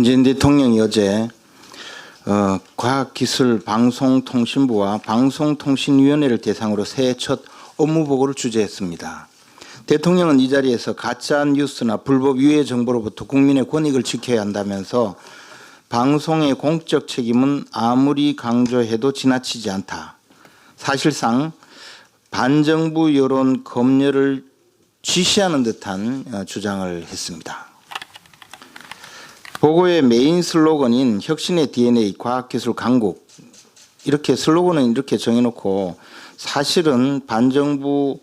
문재인 대통령이 어제 과학기술방송통신부와 방송통신위원회를 대상으로 새해 첫 업무보고를 주재했습니다. 대통령은 이 자리에서 가짜뉴스나 불법 유해 정보로부터 국민의 권익을 지켜야 한다면서 방송의 공적 책임은 아무리 강조해도 지나치지 않다. 사실상 반정부 여론 검열을 지시하는 듯한 주장을 했습니다. 보고의 메인 슬로건인 혁신의 DNA 과학기술 강국, 이렇게 슬로건은 이렇게 정해놓고 사실은 반정부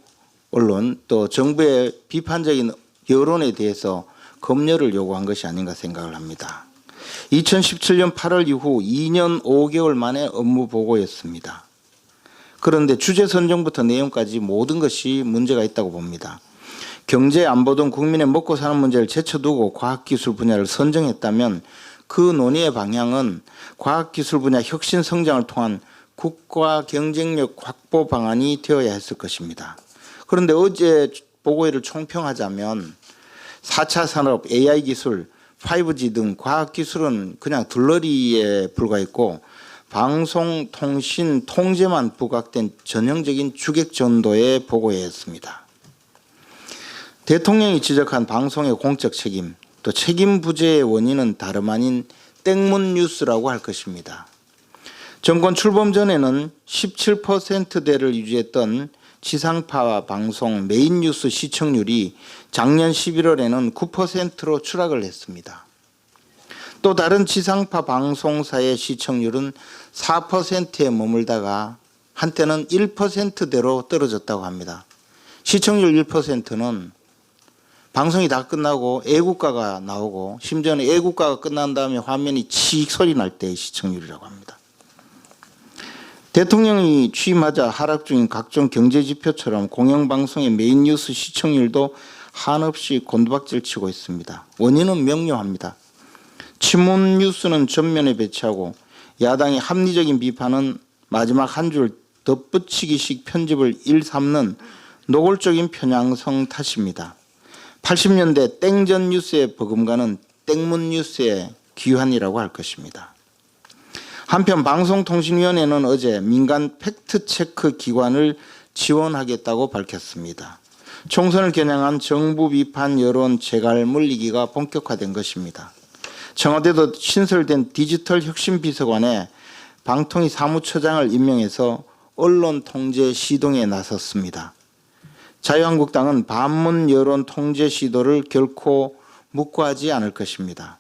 언론 또 정부의 비판적인 여론에 대해서 검열을 요구한 것이 아닌가 생각을 합니다. 2017년 8월 이후 2년 5개월 만에 업무 보고였습니다. 그런데 주제 선정부터 내용까지 모든 것이 문제가 있다고 봅니다. 경제 안보 등 국민의 먹고 사는 문제를 제쳐두고 과학기술 분야를 선정했다면 그 논의의 방향은 과학기술 분야 혁신 성장을 통한 국가 경쟁력 확보 방안이 되어야 했을 것입니다. 그런데 어제 보고회를 총평하자면 4차 산업, AI 기술, 5G 등 과학기술은 그냥 들러리에 불과했고 방송, 통신, 통제만 부각된 전형적인 주객전도의 보고회였습니다. 대통령이 지적한 방송의 공적 책임, 또 책임 부재의 원인은 다름 아닌 땡문 뉴스라고 할 것입니다. 정권 출범 전에는 17%대를 유지했던 지상파 방송 메인 뉴스 시청률이 작년 11월에는 9%로 추락을 했습니다. 또 다른 지상파 방송사의 시청률은 4%에 머물다가 한때는 1%대로 떨어졌다고 합니다. 시청률 1%는 방송이 다 끝나고 애국가가 나오고 심지어는 애국가가 끝난 다음에 화면이 칙 소리 날 때의 시청률이라고 합니다. 대통령이 취임하자 하락 중인 각종 경제지표처럼 공영방송의 메인 뉴스 시청률도 한없이 곤두박질 치고 있습니다. 원인은 명료합니다. 친문 뉴스는 전면에 배치하고 야당의 합리적인 비판은 마지막 한 줄 덧붙이기식 편집을 일삼는 노골적인 편향성 탓입니다. 80년대 땡전 뉴스의 버금가는 땡문 뉴스의 귀환이라고 할 것입니다. 한편 방송통신위원회는 어제 민간 팩트체크 기관을 지원하겠다고 밝혔습니다. 총선을 겨냥한 정부 비판 여론 재갈 물리기가 본격화된 것입니다. 청와대도 신설된 디지털 혁신비서관에 방통위 사무처장을 임명해서 언론 통제 시동에 나섰습니다. 자유한국당은 반문 여론 통제 시도를 결코 묵과하지 않을 것입니다.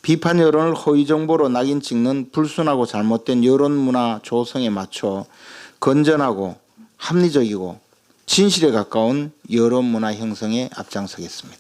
비판 여론을 허위 정보로 낙인 찍는 불순하고 잘못된 여론 문화 조성에 맞춰 건전하고 합리적이고 진실에 가까운 여론 문화 형성에 앞장서겠습니다.